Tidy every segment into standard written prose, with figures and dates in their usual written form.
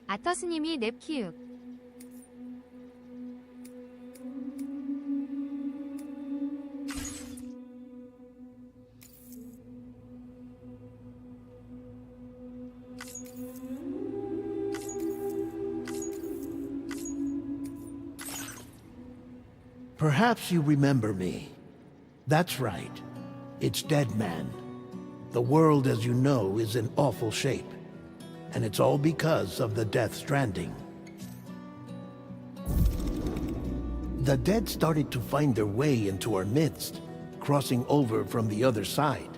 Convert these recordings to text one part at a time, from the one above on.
아터스님이 넵키읔. Perhaps you remember me. That's right. It's Deadman. The world, as you know, is in awful shape. And it's all because of the Death Stranding. The dead started to find their way into our midst, crossing over from the other side.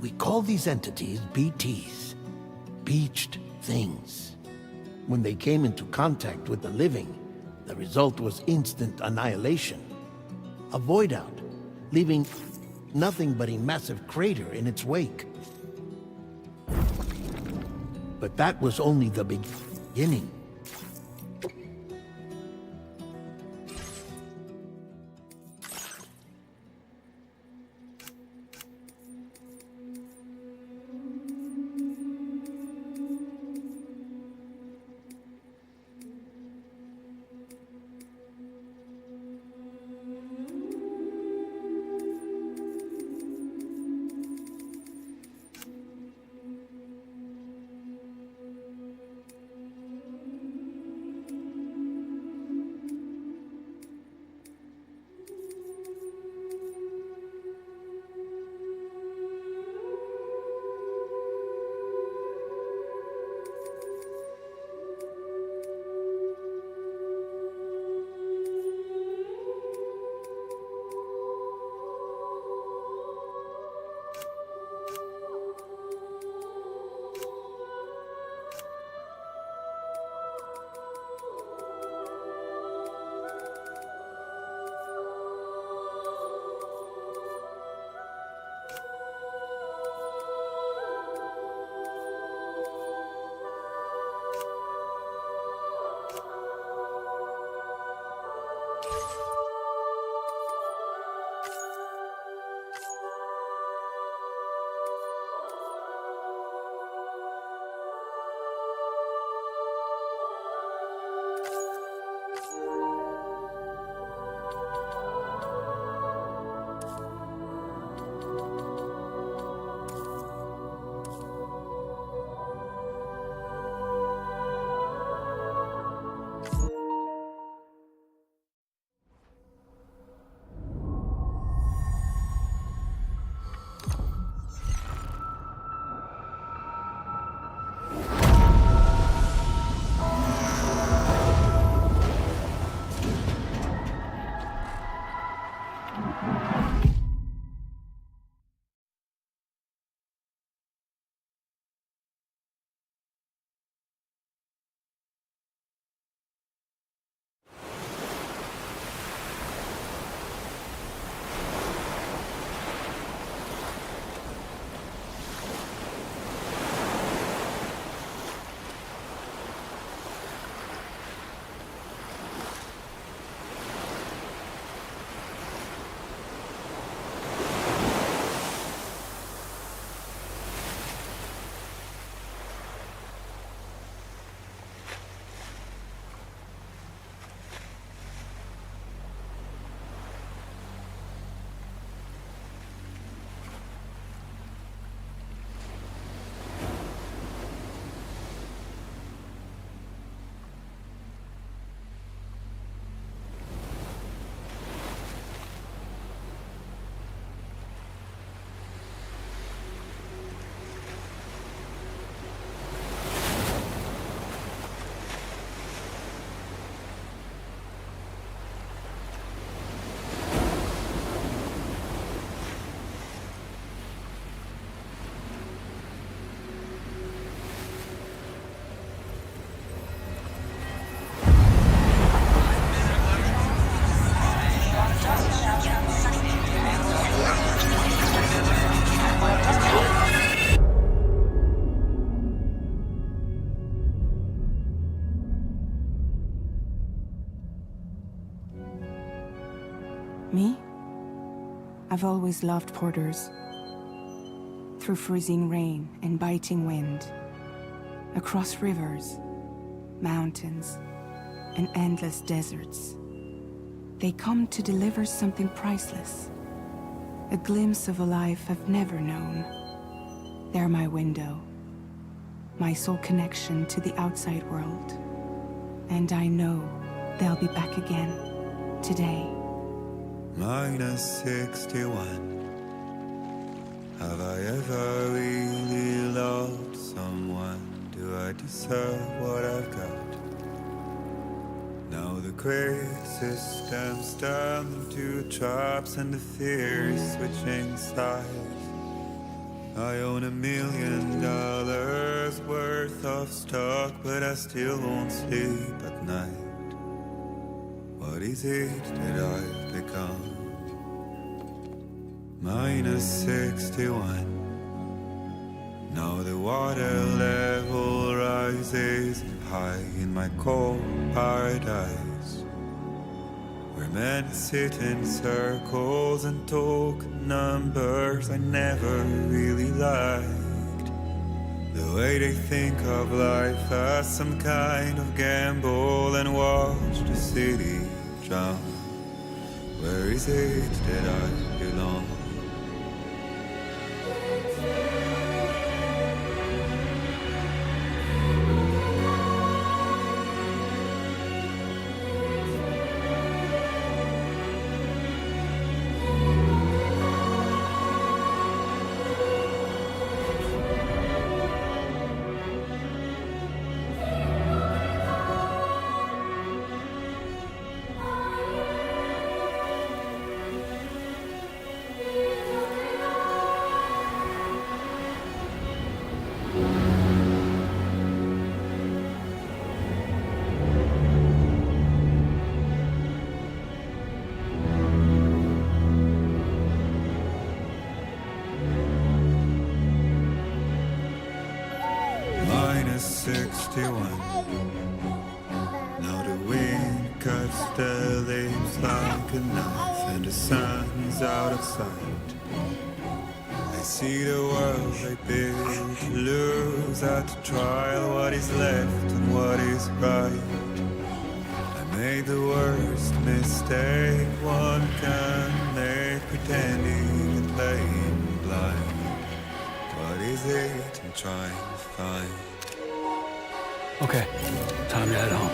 We call these entities BTs, Beached Things. When they came into contact with the living, the result was instant annihilation. A void out, leaving nothing but a massive crater in its wake. But that was only the beginning. Me? I've always loved porters. Through freezing rain and biting wind, across rivers, mountains, and endless deserts, they come to deliver something priceless, a glimpse of a life I've never known. They're my window, my sole connection to the outside world. And I know they'll be back again, today. Minus 61. Have I ever really loved someone? Do I deserve what I've got? Now the crazy system's turned into traps and the fear is switching sides. I own $1 million worth of stock, but I still won't sleep at night. What is it that I've become? Minus 61. Now the water level rises high in my cold paradise, where men sit in circles and talk numbers I never really liked. The way they think of life as some kind of gamble and watch the city drown. Where is it that I belong? Minus 61. Now the wind cuts the leaves like a knife and the sun's out of sight. I see the world I built to lose at the trial, what is left and what is right. I made the worst mistake one can make, pretending and playing blind. What is it I'm trying to find? Okay, time to head home.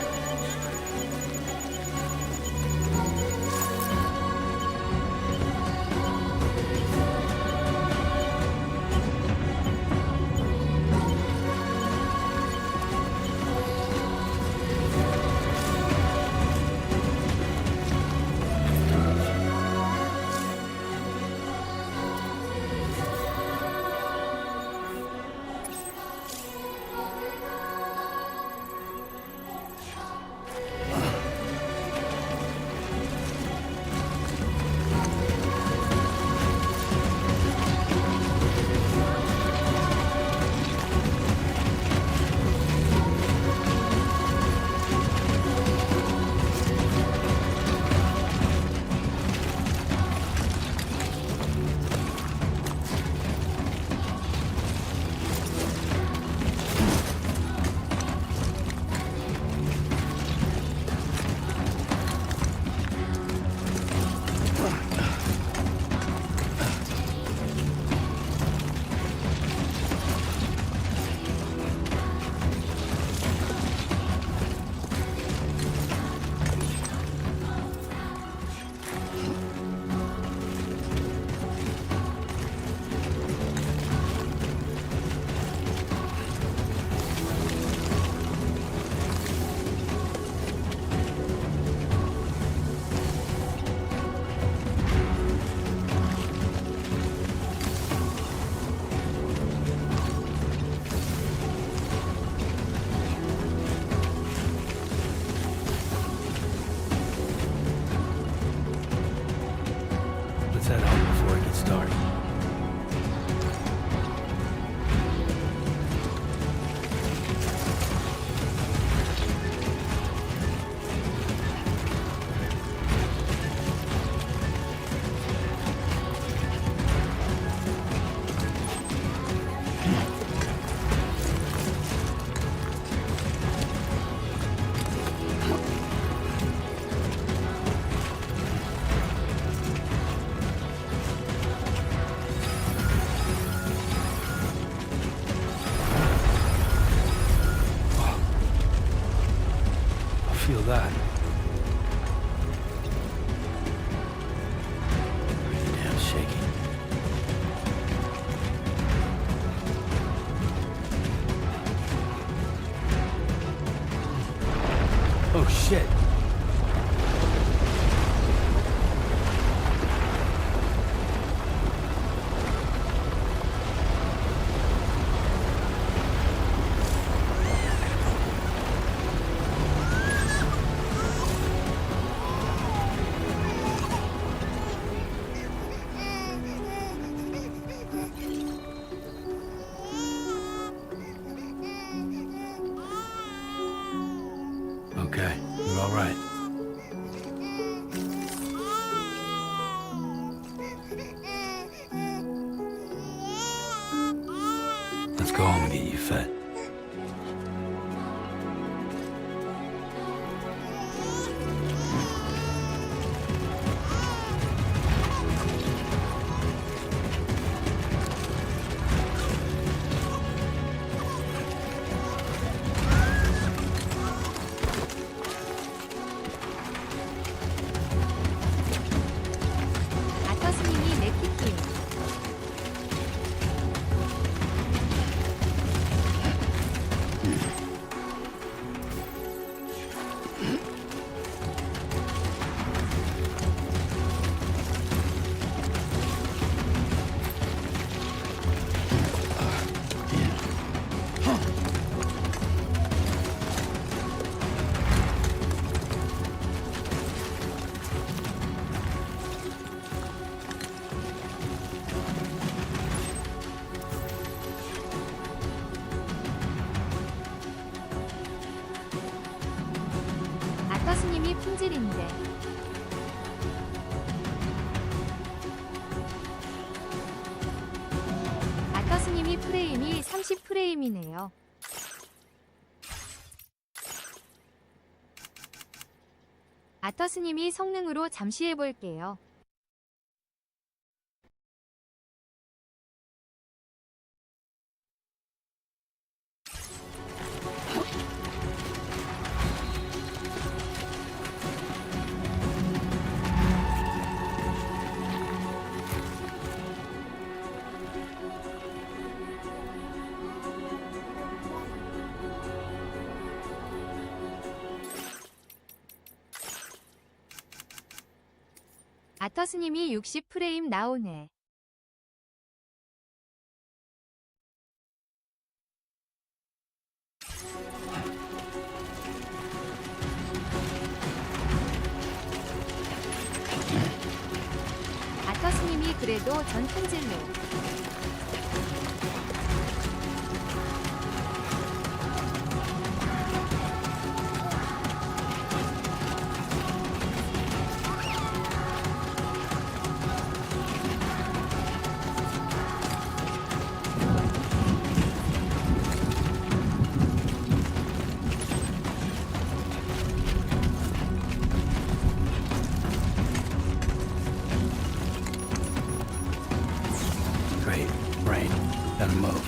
Head out before it gets dark. shit. Okay, you're all right. Let's go home and get you fed. 아터스님이 넥키키요. 아터스님이 품질인데. 아터스님이 프레임이 30프레임이네요. 아터스님이 성능으로 잠시 해볼게요. 아터스님이 60프레임 나오네. 아터스님이 그래도 전 품질로. Great. Brain. Gotta move.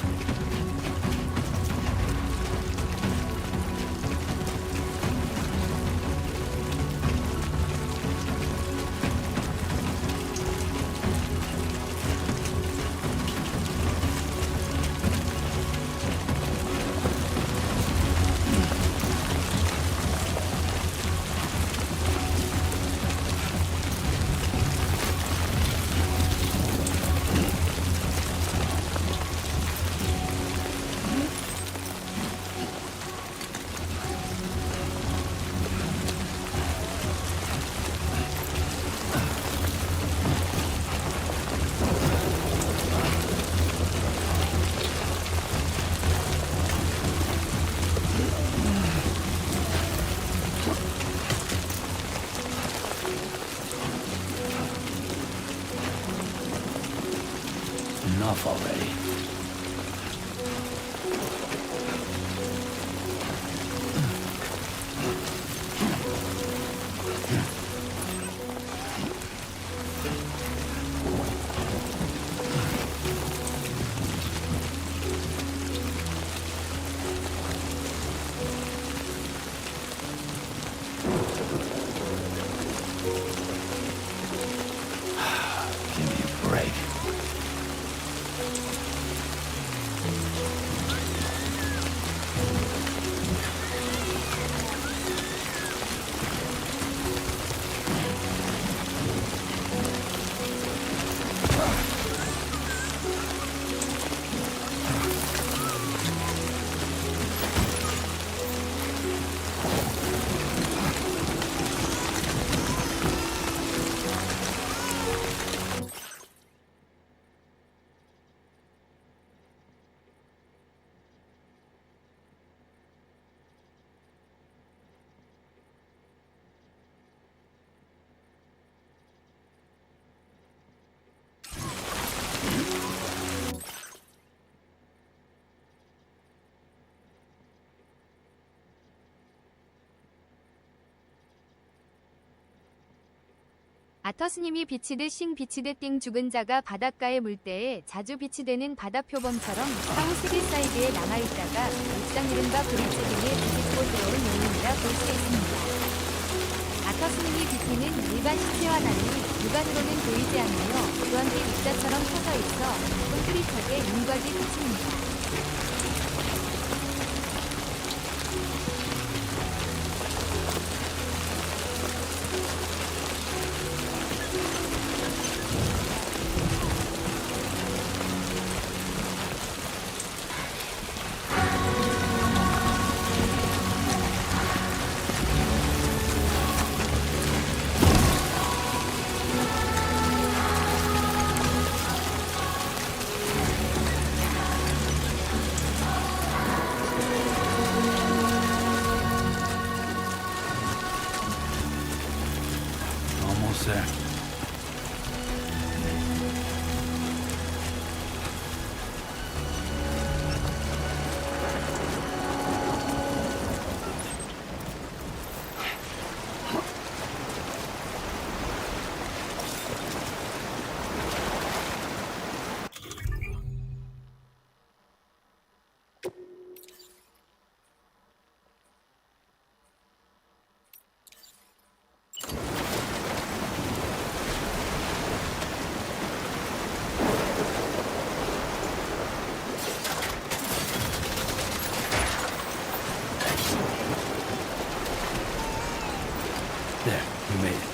Enough already. Give me a break. 아터스님이 비치듯 싱 비치듯 띵 죽은 자가 바닷가에 물 때에 자주 비치되는 바다표범처럼 사후 세계 사이드에 남아있다가 옥상 이른바 브리지스는에 뒤집고 들어온 요인이라 볼 수 있습니다. 아터스님이 비피는 일반 시체와 달리 육안으로는 보이지 않으며 그 함께 입자처럼 펴져 있어 콘크리트하게 윤곽이 비칩니다. Almost there. There, we made it.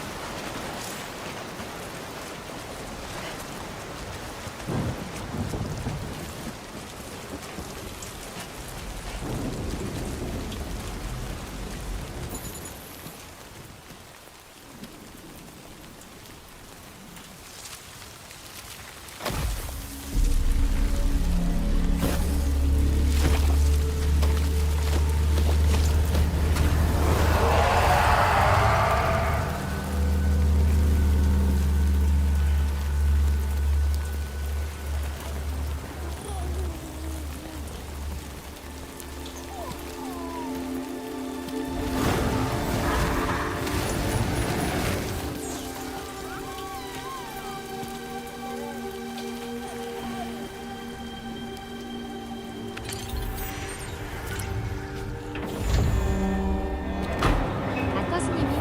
아터스님이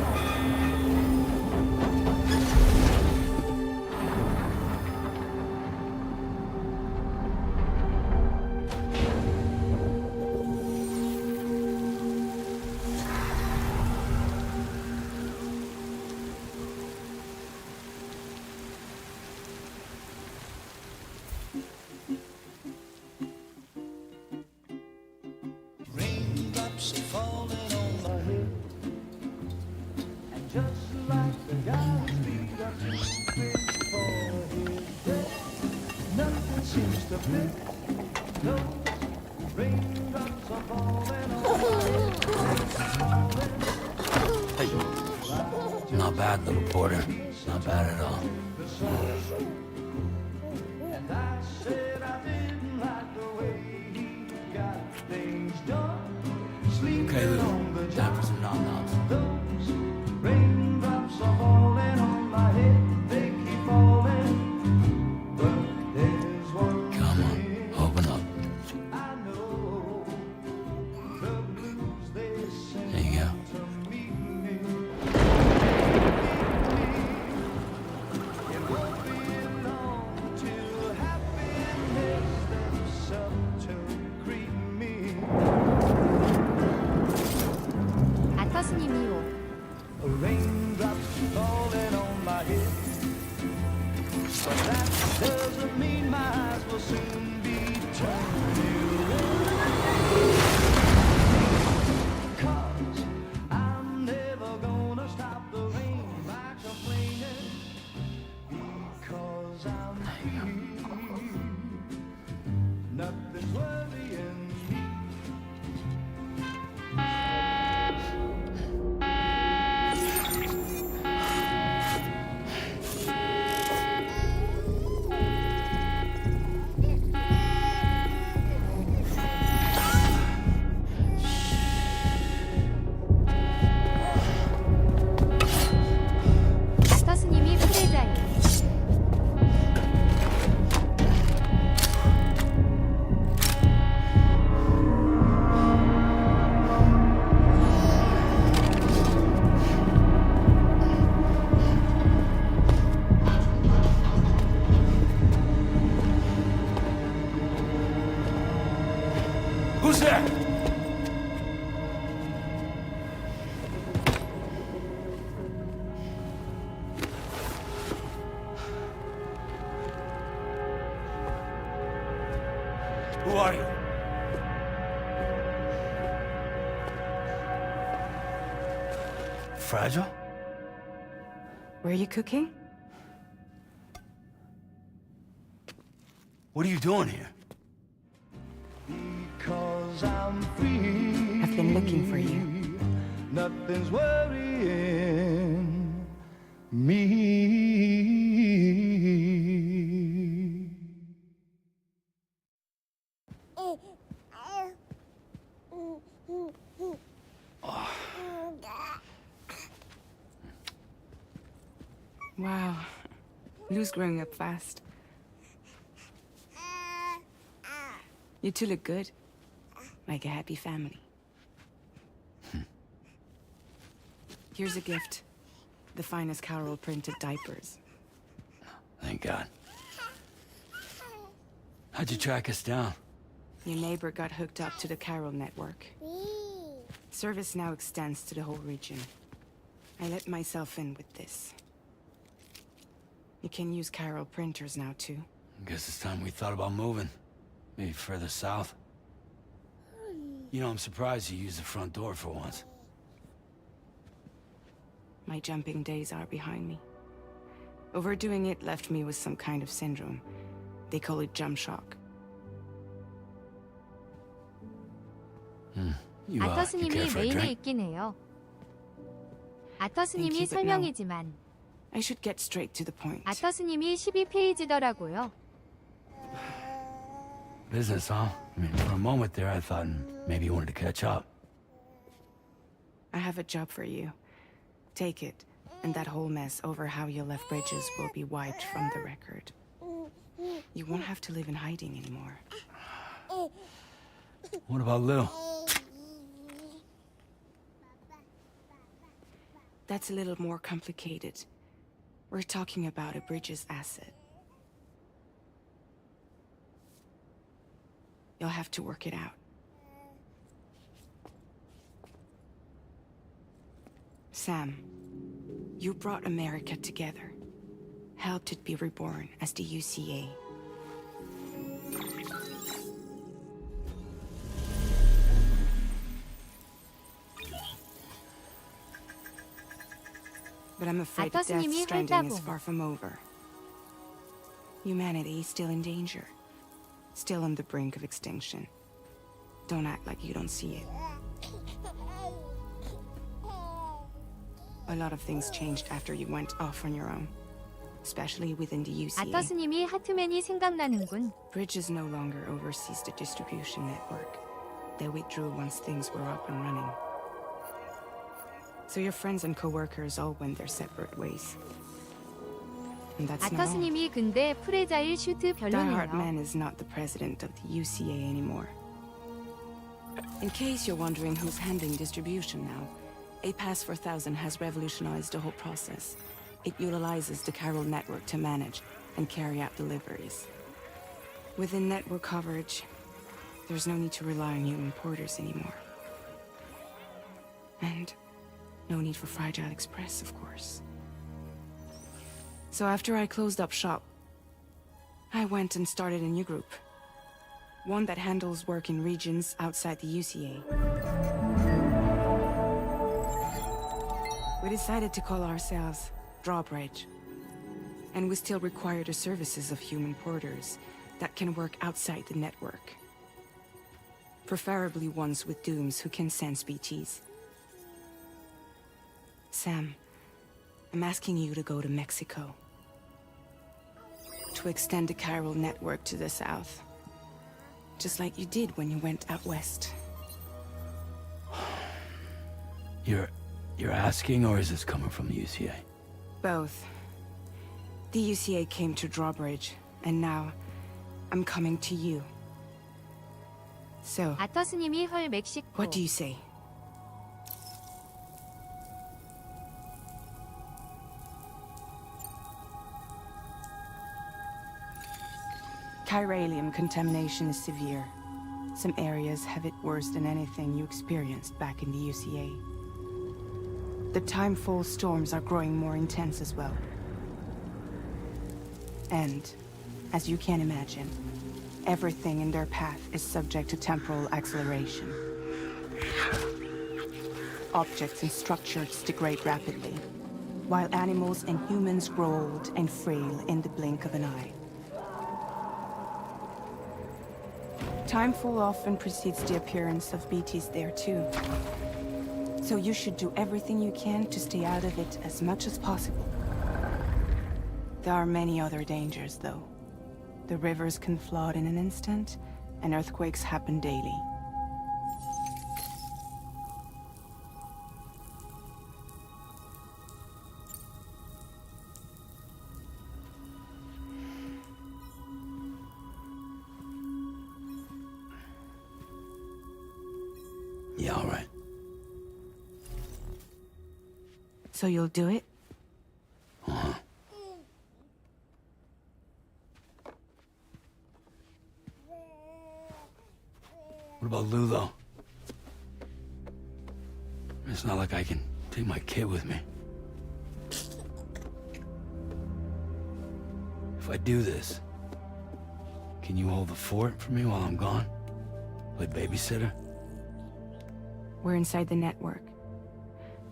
Raindrops are falling on my head, and just like the guy whose feet are too big for his bed, nothing seems to fit. Those raindrops are falling on my head. Hey. Not bad, little porter. Not bad at all. And I said I didn't like the way he got things done. Okay, Lou. Time for some nom-noms. Those raindrops are falling on my head, they keep falling. But there's one Come on, thing open up. I know, the blues they sing There you go. to meet me. It won't be long till happiness steps up to greet me. 아터스님이요. Raindrops falling on my head, but that doesn't mean my eyes will soon be turning red. 'Cause I'm never gonna stop the rain by complaining, because I'm free. Nothing's worrying me. 스타일. Who's there? Who are you? Fragile? Were you cooking? What are you doing here? Because I'm free. I've been looking for you. Nothing's worrying me. Wow. Lou's growing up fast. You two look good. Like a happy family. Here's a gift. The finest Carol printed diapers. Thank God. How'd you track us down? Your neighbor got hooked up to the Carol network. Service now extends to the whole region. I let myself in with this. You can use Carol printers now too. Guess it's time we thought about moving. Maybe further south. You know, I'm surprised you used the front door for once. My jumping days are behind me. Overdoing it left me with some kind of syndrome. They call it jump shock. You 아터스님이 care for a 메인에 drink? 있긴 해요. Thank you, 아터스님이 but no. 설명이지만 I should get straight to the point. 아터스님이 12페이지더라고요. Business, huh? I mean, for a moment there, I thought maybe you wanted to catch up. I have a job for you. Take it, and that whole mess over how you left Bridges will be wiped from the record. You won't have to live in hiding anymore. What about Lil? That's a little more complicated. We're talking about a Bridges asset. You'll have to work it out. Sam, you brought America together, helped it be reborn as the UCA. But I'm afraid that 아터스님이 Stranding is 활다고. far from over. Humanity is still in danger. Still on the brink of extinction. Don't act like you don't see it. A lot of things changed after you went off on your own. Especially within the UCA. 아터스님이 하트맨이 생각나는군. Bridges no longer oversees the distribution network. They withdrew once things were up and running. So your friends and co-workers all went their separate ways. And that's not all. 아터스님이 근데 프레자일 슈트 Die Hard 별로네요. Man is not the president of the UCA anymore. In case you're wondering who's handling distribution now, A Pass 4000 has revolutionized the whole process. It utilizes the Carol network to manage and carry out deliveries. Within network coverage, there's no need to rely on human porters anymore. And no need for Fragile Express, of course. So after I closed up shop, I went and started a new group. One that handles work in regions outside the UCA. We decided to call ourselves Drawbridge. And we still require the services of human porters that can work outside the network. Preferably ones with dooms who can sense BTs. Sam, I'm asking you to go to Mexico. To extend the Carol network to the south. Just like you did when you went out west. You're asking, or is this coming from the UCA? Both. The UCA came to Drawbridge, and now I'm coming to you. So, 아터스님이 헐 멕시코. what do you say? Chiralium contamination is severe. Some areas have it worse than anything you experienced back in the UCA. The timefall storms are growing more intense as well. And, as you can imagine, everything in their path is subject to temporal acceleration. Objects and structures degrade rapidly, while animals and humans grow old and frail in the blink of an eye. Timefall often precedes the appearance of BTs there too. So you should do everything you can to stay out of it as much as possible. There are many other dangers, though. The rivers can flood in an instant, and earthquakes happen daily. Yeah, all right. So you'll do it? Uh-huh. What about Lou, though? It's not like I can take my kid with me. If I do this, can you hold the fort for me while I'm gone? Play babysitter? We're inside the network.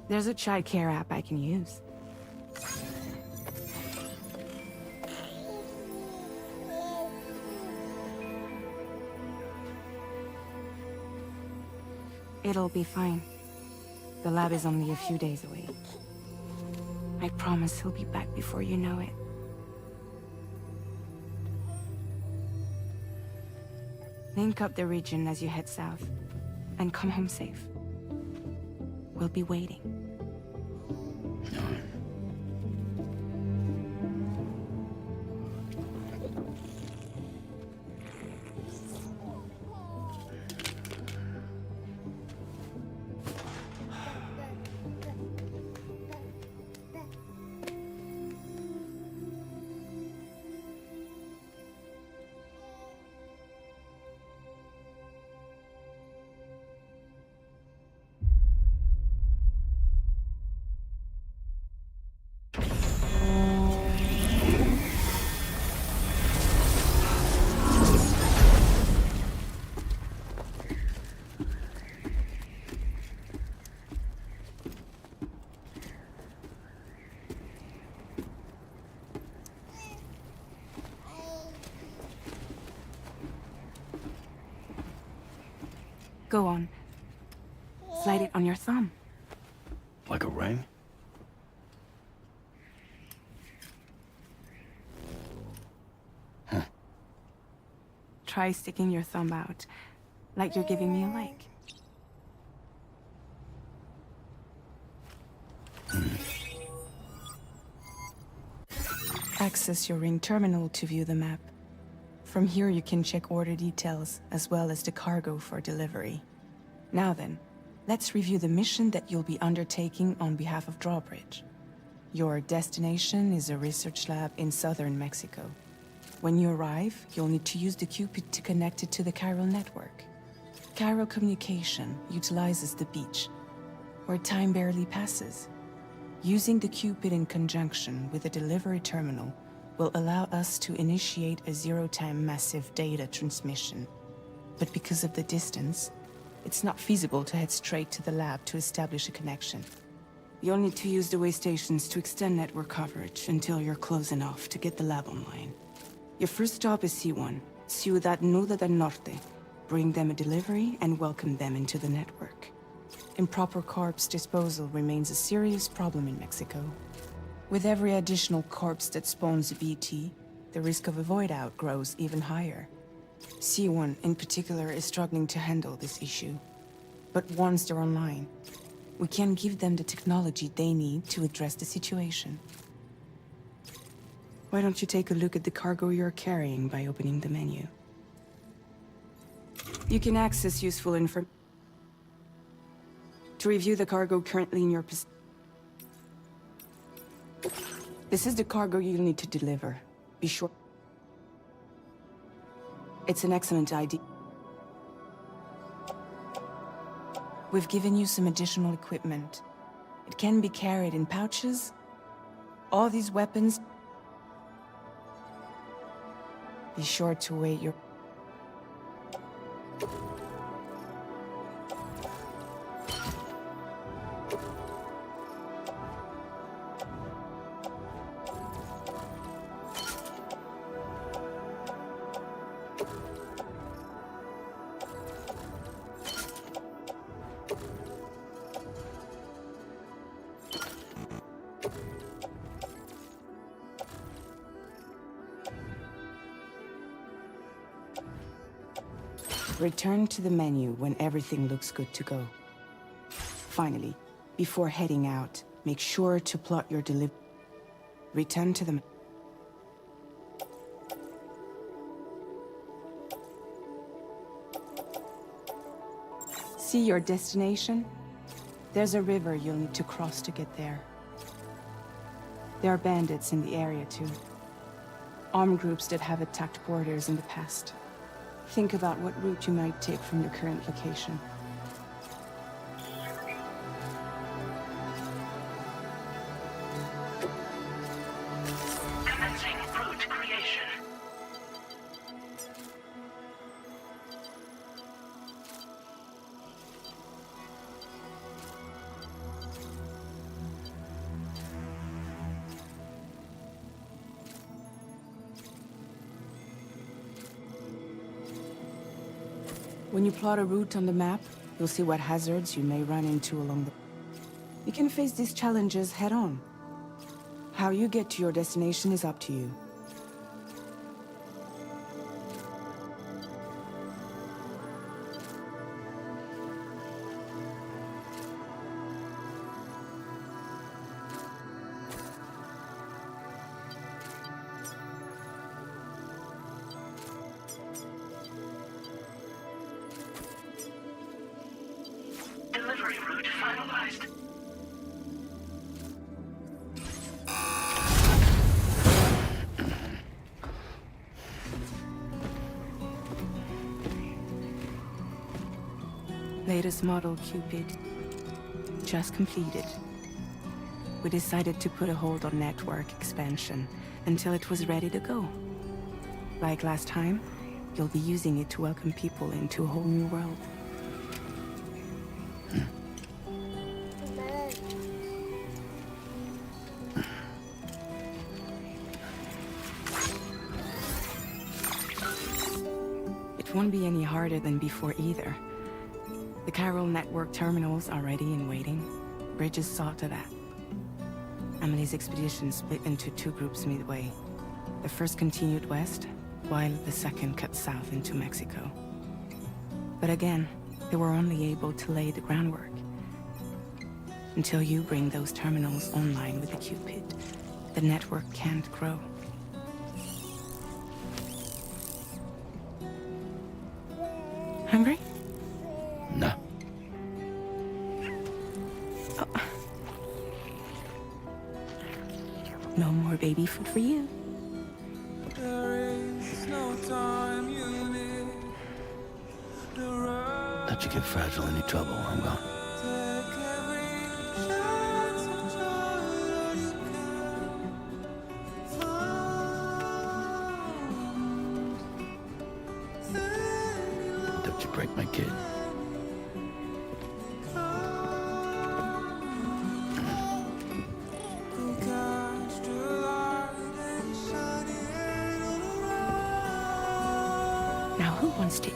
There's a child care app I can use. It'll be fine. The lab is only a few days away. I promise he'll be back before you know it. Link up the region as you head south, and come home safe. We'll be waiting. All right. Go on. Slide it on your thumb. Like a ring? Try sticking your thumb out, like you're giving me a like. Access your ring terminal to view the map. From here you can check order details, as well as the cargo for delivery. Now then, let's review the mission that you'll be undertaking on behalf of Drawbridge. Your destination is a research lab in southern Mexico. When you arrive, you'll need to use the Cupid to connect it to the chiral network. Chiral communication utilizes the beach, where time barely passes. Using the Cupid in conjunction with a delivery terminal will allow us to initiate a zero-time massive data transmission. But because of the distance, it's not feasible to head straight to the lab to establish a connection. You'll need to use the way stations to extend network coverage until you're close enough to get the lab online. Your first stop is C1, Ciudad Nuda del Norte. Bring them a delivery and welcome them into the network. Improper corpse disposal remains a serious problem in Mexico. With every additional corpse that spawns a BT, the risk of a void out grows even higher. C1 in particular is struggling to handle this issue. But once they're online, we can give them the technology they need to address the situation. Why don't you take a look at the cargo you're carrying by opening the menu? You can access useful information. To review the cargo currently in your possession. This is the cargo you'll need to deliver. Be sure. It's an excellent idea. We've given you some additional equipment. It can be carried in pouches. All these weapons. Be sure to wait your... Return to the menu when everything looks good to go. Finally, before heading out, make sure to plot your delivery. Return to the... See your destination? There's a river you'll need to cross to get there. There are bandits in the area too. Armed groups that have attacked borders in the past. Think about what route you might take from your current location. Commencing route creation. When you plot a route on the map, you'll see what hazards you may run into along the... You can face these challenges head-on. How you get to your destination is up to you. Delivery route finalized. Latest model Cupid. Just completed. We decided to put a hold on network expansion until it was ready to go. Like last time, you'll be using it to welcome people into a whole new world. It won't be any harder than before either. The Chiral network terminals are ready and waiting. Bridges saw to that. Emily's expedition split into two groups midway. The first continued west, while the second cut south into Mexico. But again, they were only able to lay the groundwork. Until you bring those terminals online with the Cupid, the network can't grow. Hungry? No. No more baby food for you. Let you get fragile any trouble, I'm gone. Don't you break my kid. Now who wants to eat?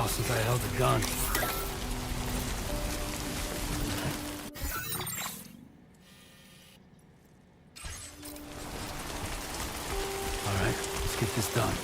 while since I held a gun. All right, let's get this done.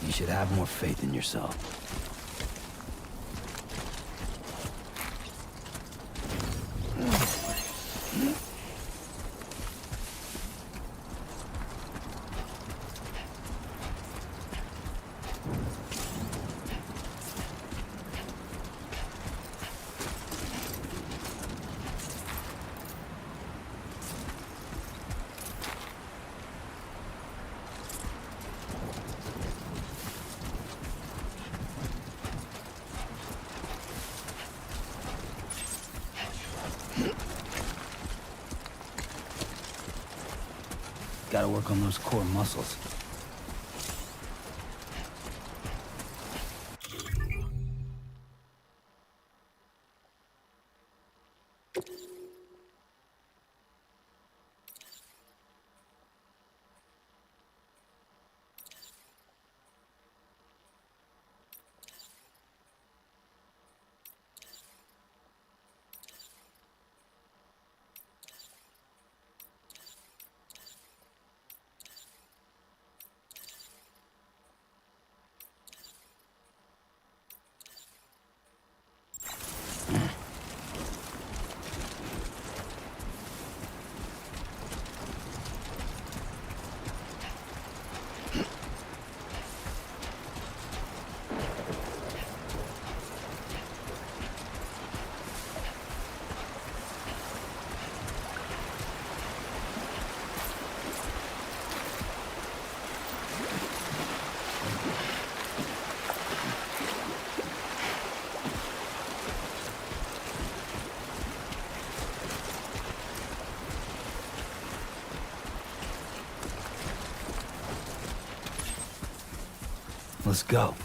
You should have more faith in yourself. Gotta work on those core muscles. Let's go.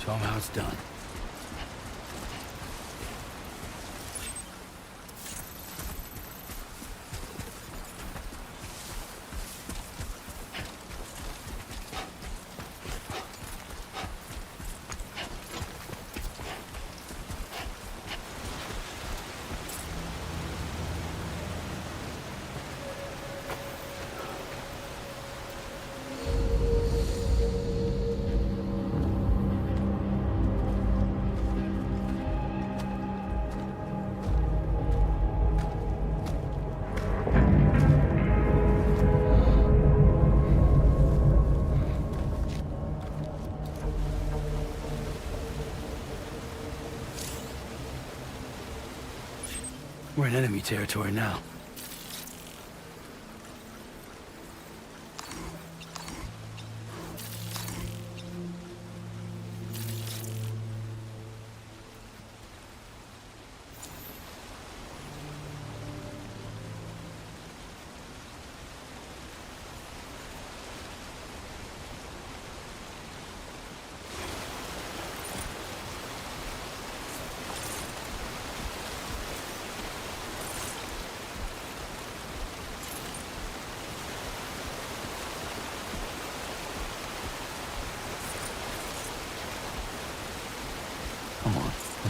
Show 'em how it's done. We're in enemy territory now.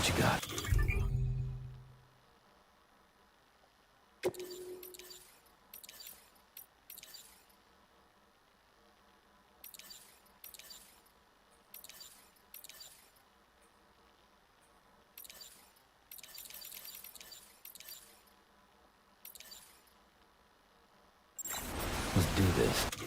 What you got? Let's do this.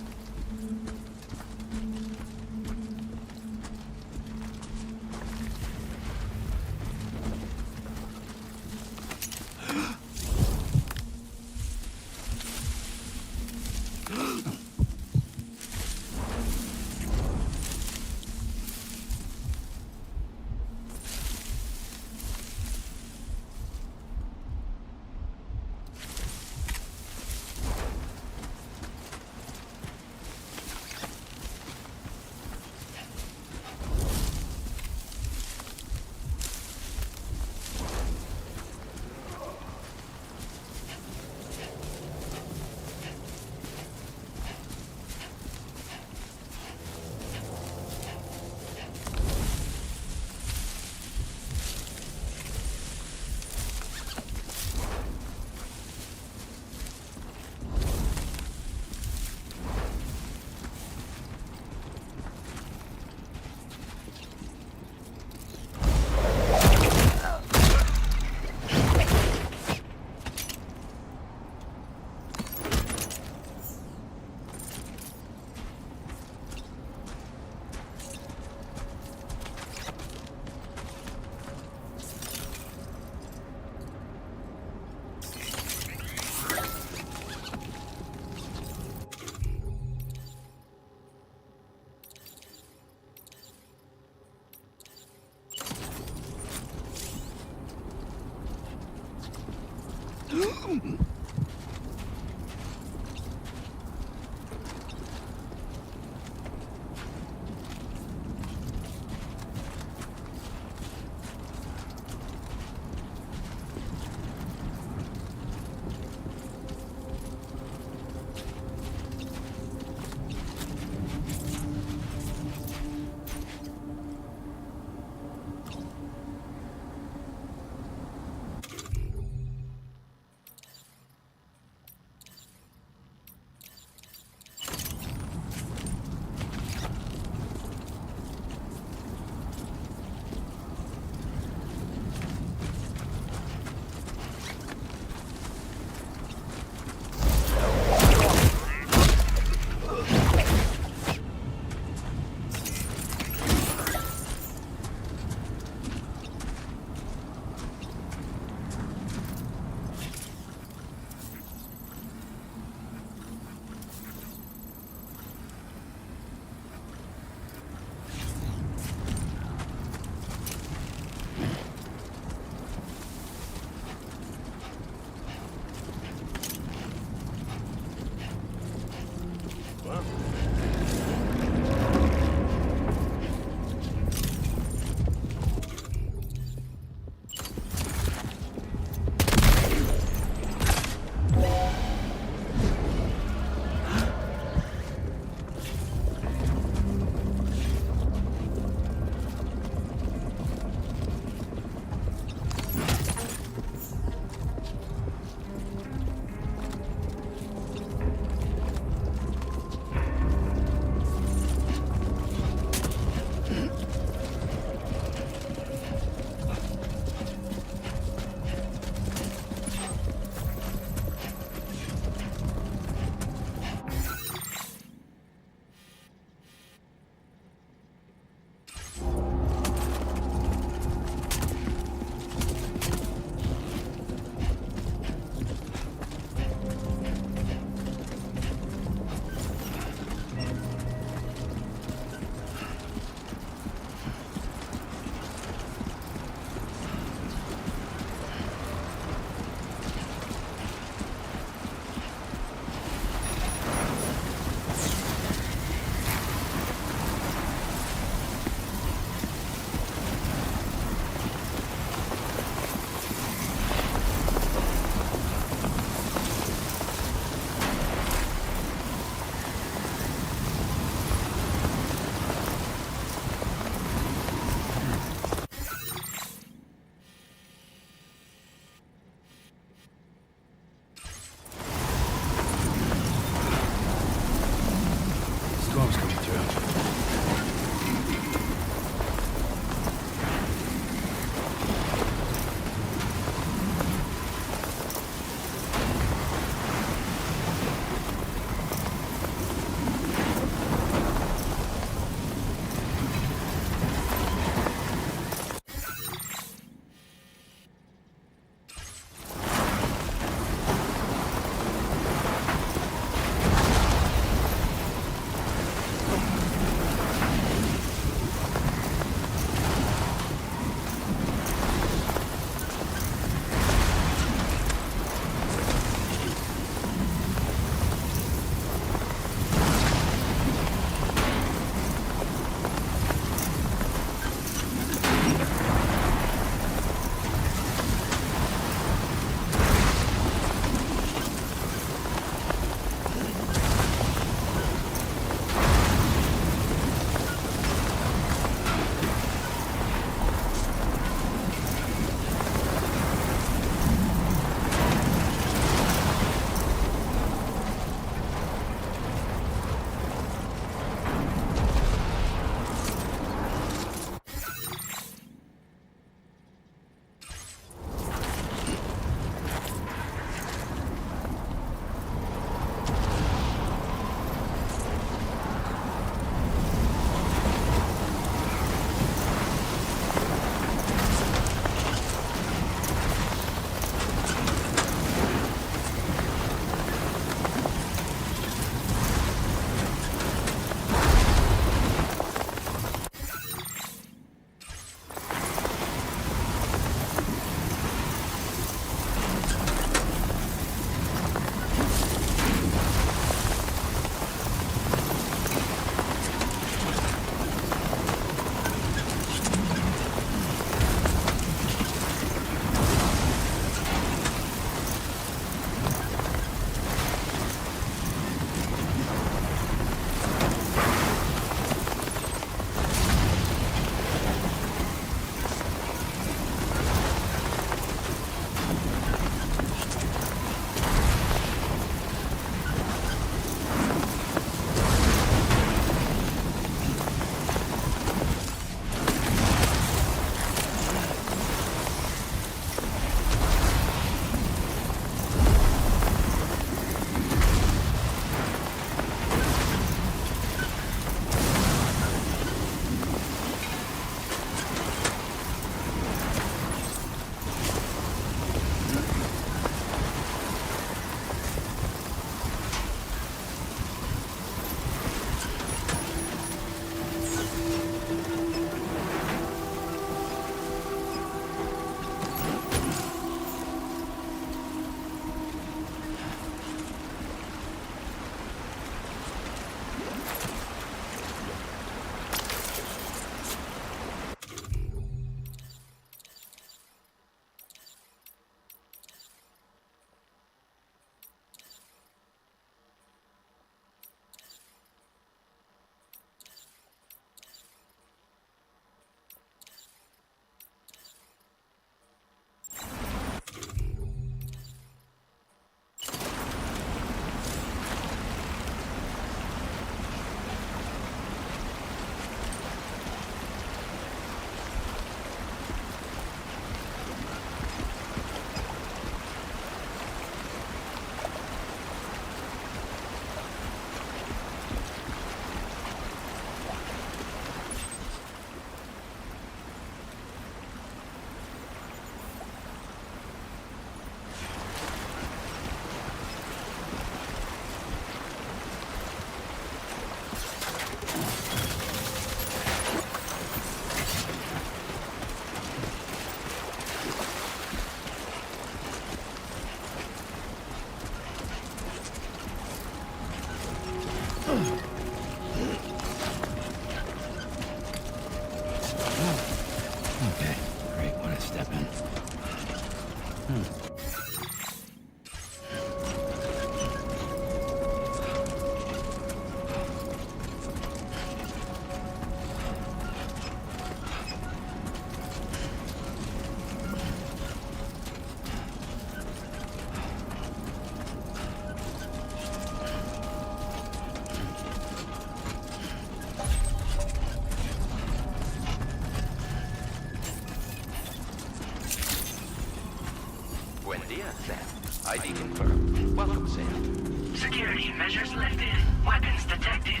ID confirmed. Welcome, Sam. Security measures lifted. Weapons detected.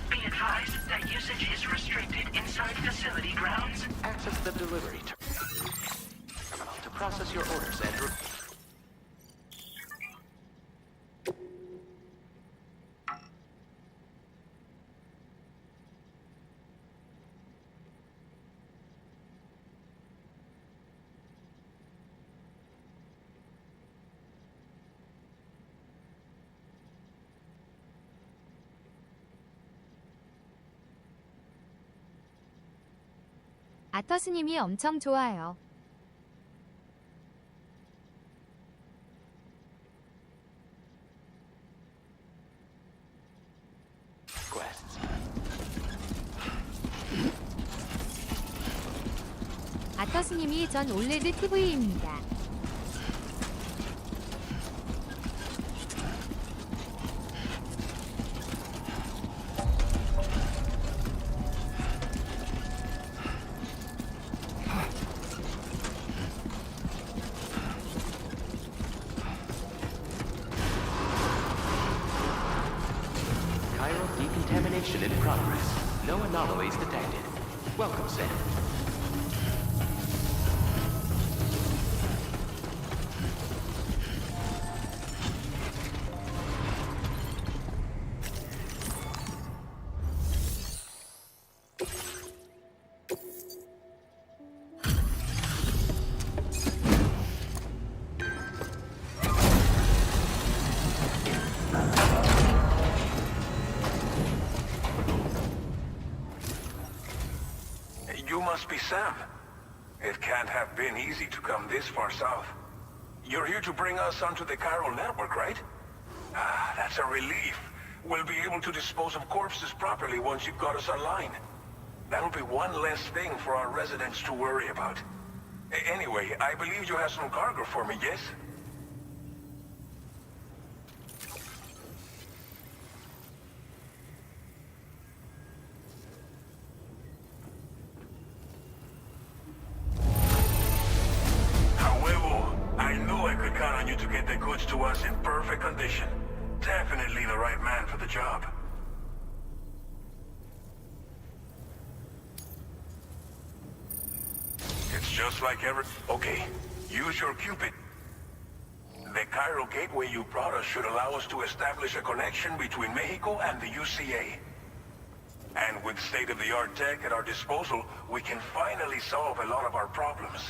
Be advised that usage is restricted inside facility grounds. Access the delivery terminal to process your orders, Andrew. 아터스님이 엄청 좋아요. Quests. 아터스님이 전 올레드 TV입니다. Decontamination in progress. No anomalies detected. Welcome, Sam. You must be Sam. It can't have been easy to come this far south. You're here to bring us onto the chiral network, right? Ah, that's a relief. We'll be able to dispose of corpses properly once you've got us online. That'll be one less thing for our residents to worry about. Anyway, I believe you have some cargo for me, yes? To get the goods to us in perfect condition. Definitely the right man for the job. It's just like Okay, use your Cupid. The chiral gateway you brought us should allow us to establish a connection between Mexico and the UCA. And with state-of-the-art tech at our disposal, we can finally solve a lot of our problems.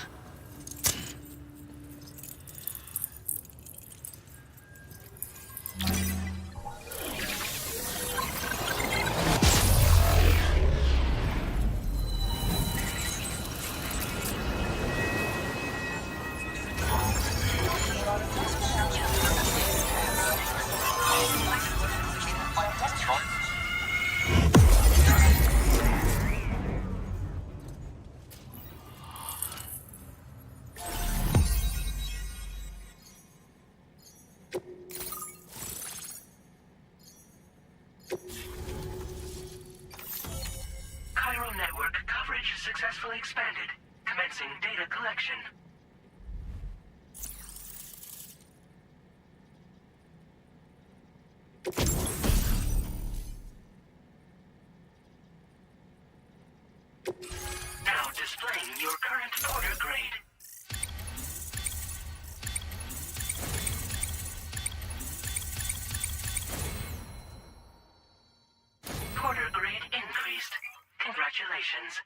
Chiral network coverage successfully expanded. Commencing data collection. Now displaying your current order grade. Order grade increased. Congratulations.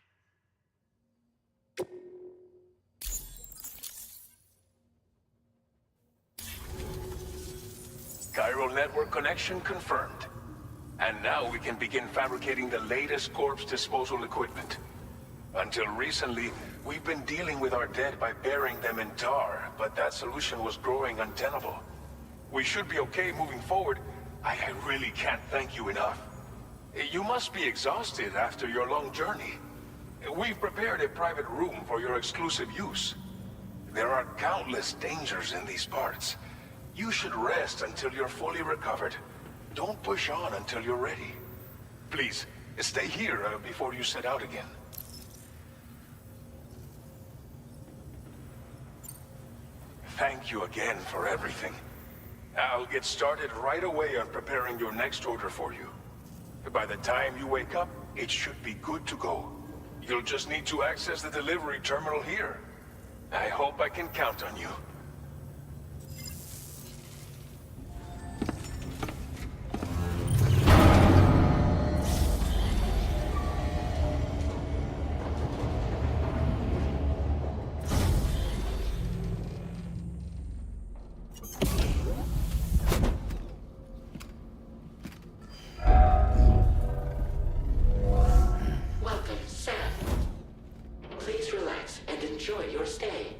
Chiral network connection confirmed. And now we can begin fabricating the latest corpse disposal equipment. Until recently, we've been dealing with our dead by burying them in tar, but that solution was growing untenable. We should be okay moving forward. I really can't thank you enough. You must be exhausted after your long journey. We've prepared a private room for your exclusive use. There are countless dangers in these parts. You should rest until you're fully recovered. Don't push on until you're ready. Please, stay here before you set out again. Thank you again for everything. I'll get started right away on preparing your next order for you. By the time you wake up, it should be good to go. You'll just need to access the delivery terminal here. I hope I can count on you. Welcome, Sam. Please relax and enjoy your stay.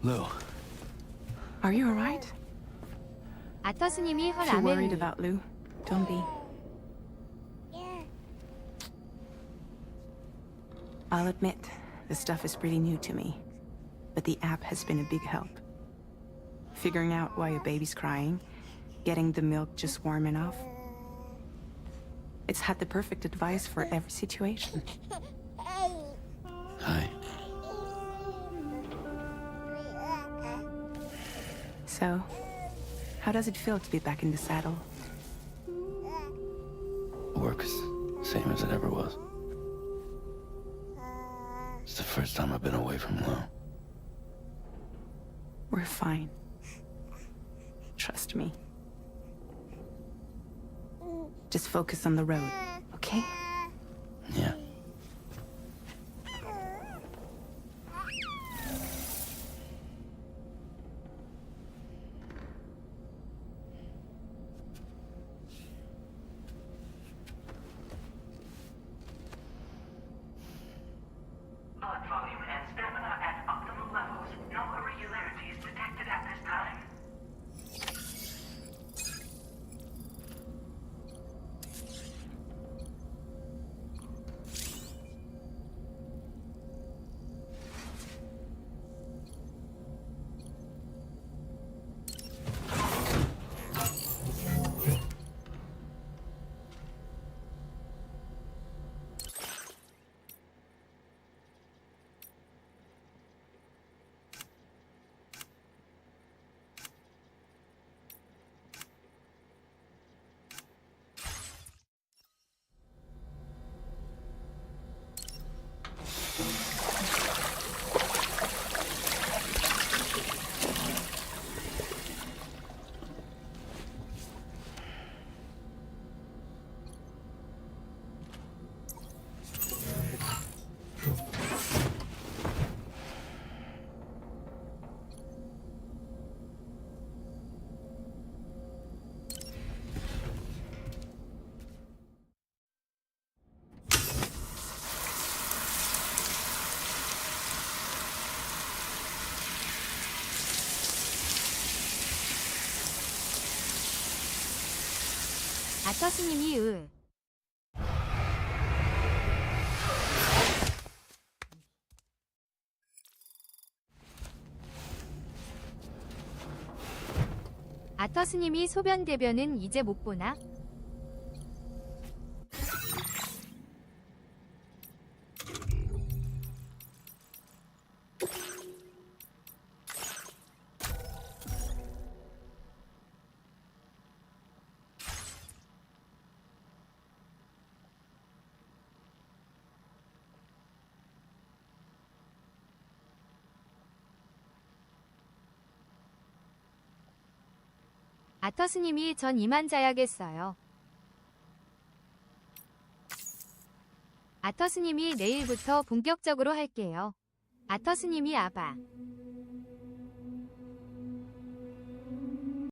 Lou. Are you alright? 아터스님이 헐 If you're worried 아멘. about Lou, don't be. I'll admit, this stuff is pretty new to me, but the app has been a big help. Figuring out why a baby's crying, getting the milk just warm enough. It's had the perfect advice for every situation. Hi. So, how does it feel to be back in the saddle? Work's same as it ever was. It's the first time I've been away from Lou. We're fine. Trust me. Just focus on the road, okay? Yeah. Blood volume and stamina at optimal levels. No irregularities detected at this time. 아터스님이 아터스님이 소변 대변은 이제 못 보나? 아터스님이 전 이만 자야겠어요. 아터스님이 내일부터 본격적으로 할게요. 아터스님이 아바.